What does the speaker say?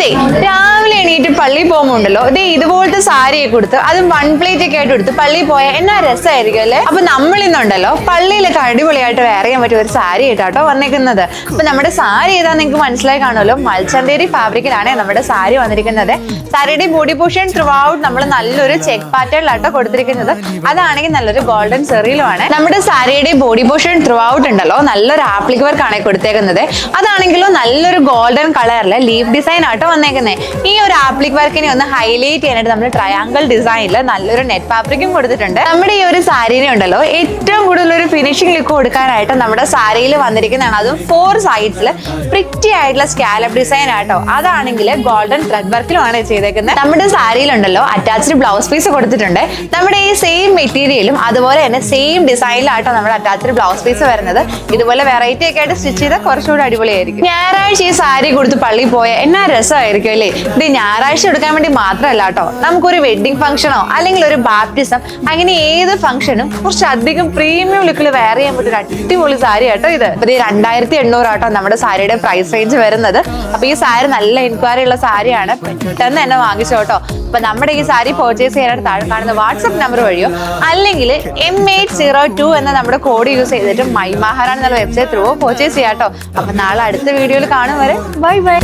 അതെ, രാവിലെ എണീറ്റ് പള്ളിയിൽ പോകുമ്പോൾ ഉണ്ടല്ലോ, ഇതേ ഇതുപോലത്തെ സാരിയൊക്കെ കൊടുത്ത് അതും 1 പ്ലേറ്റ് ഒക്കെ ആയിട്ട് കൊടുത്ത് പള്ളിയിൽ പോയാൽ എന്നാ രസമായിരിക്കും അല്ലേ. അപ്പൊ നമ്മൾ ഇന്നുണ്ടല്ലോ പള്ളിയിലൊക്കെ അടിപൊളിയായിട്ട് വെയർ ചെയ്യാൻ പറ്റിയ ഒരു സാരി ആയിട്ടാട്ടോ വന്നേക്കുന്നത്. അപ്പൊ നമ്മുടെ സാരി ഏതാ നിങ്ങൾക്ക് മനസ്സിലായി കാണുമല്ലോ. മൽച്ചന്തേരി ഫാബ്രിക്കിലാണ് നമ്മുടെ സാരി വന്നിരിക്കുന്നത്. സാരിയുടെ ബോഡി പോർഷൻ ത്രൂ ഔട്ട് നമ്മൾ നല്ലൊരു ചെക്ക് പാറ്റേണിലാട്ടോ കൊടുത്തിരിക്കുന്നത്. അതാണെങ്കിൽ നല്ലൊരു ഗോൾഡൻ സെറിയിലുമാണ്. നമ്മുടെ സാരിയുടെ ബോഡി പോർഷൻ ത്രൂ ഔട്ട് ഉണ്ടല്ലോ നല്ലൊരു ആപ്ലിക് വർക്ക് ആണ് കൊടുത്തേക്കുന്നത്. അതാണെങ്കിലോ നല്ലൊരു ഗോൾഡൻ കളറിലെ ലീഫ് ഡിസൈൻ ആട്ടോ വന്നേക്കുന്നത്. ഈ ഒരു ആപ്ലിക് വർക്കിനെ ഒന്ന് ഹൈലൈറ്റ് ചെയ്യാനായിട്ട് നമ്മൾ ട്രയാങ്കിൾ ഡിസൈനിൽ നല്ലൊരു നെറ്റ് ഫാബ്രിക്കും കൊടുത്തിട്ടുണ്ട്. നമ്മുടെ ഈ ഒരു സാരിനെ ഉണ്ടല്ലോ ഏറ്റവും കൂടുതൽ ഒരു ഫിനിഷിംഗ് ലുക്ക് കൊടുക്കാനായിട്ട് നമ്മുടെ സാരിയിൽ വന്നിരിക്കുന്നതാണ്. അതും 4 സൈഡ്സിൽ പ്രിറ്റി ആയിട്ടുള്ള സ്കാലപ്പ് ഡിസൈൻ ആട്ടോ. അതാണെങ്കിൽ ഗോൾഡൻ ത്രെഡ് വർക്കിലുമാണ് ചെയ്തേക്കുന്നത്. നമ്മുടെ സാരിയിലുണ്ടല്ലോ അറ്റാച്ച്ഡ് ബ്ലൗസ് പീസ് കൊടുത്തിട്ടുണ്ട്. നമ്മുടെ ഈ സെയിം മെറ്റീരിയലും അതുപോലെ തന്നെ സെയിം ഡിസൈനിലാട്ടോ നമ്മുടെ അറ്റാച്ച്ഡ് ബ്ലൗസ് പീസ് വരുന്നത്. ഇതുപോലെ വെറൈറ്റി ഒക്കെ ആയിട്ട് സ്റ്റിച്ച് ചെയ്താൽ കുറച്ചുകൂടി അടിപൊളിയായിരിക്കും. ഞായറാഴ്ച ഈ സാരി കൊടുത്ത് പള്ളിയിൽ പോയാൽ എന്നാ രസമായിരിക്കും അല്ലേ. ഇത് ഞായറാഴ്ച എടുക്കാൻ വേണ്ടി മാത്രമല്ല കേട്ടോ, നമുക്കൊരു വെഡിങ് ഫംഗ്ഷനോ അല്ലെങ്കിൽ ഒരു ബാപ്റ്റിസം അങ്ങനെ ഏത് ഫംഗ്ഷനും കുറച്ചധികം പ്രീമിയം ലുക്കിൽ വെയർ ചെയ്യാൻ പറ്റിയ ഒരു അടിപൊളി സാരി ആട്ടോ ഇത്. 2800 ആട്ടോ നമ്മുടെ സാരിയുടെ പ്രൈസ് റേഞ്ച് വരുന്നത്. അപ്പൊ ഈ സാരി നല്ല എൻക്വയറി ഉള്ള സാരിയാണ്, പെട്ടെന്ന് തന്നെ വാങ്ങിച്ചോട്ടോ. അപ്പൊ നമ്മുടെ ഈ സാരി പർച്ചേസ് ചെയ്യാനായിട്ട് താഴെ കാണുന്ന വാട്സ്ആപ്പ് നമ്പർ വഴിയോ അല്ലെങ്കിൽ M802 എന്ന നമ്മുടെ കോഡ് യൂസ് ചെയ്തിട്ട് മൈമഹാറാണി എന്നുള്ള വെബ്സൈറ്റ് ത്രൂ പർച്ചേസ് ചെയ്യാട്ടോ. അപ്പൊ നാളെ അടുത്ത വീഡിയോയിൽ കാണും വരെ ബൈ ബൈ.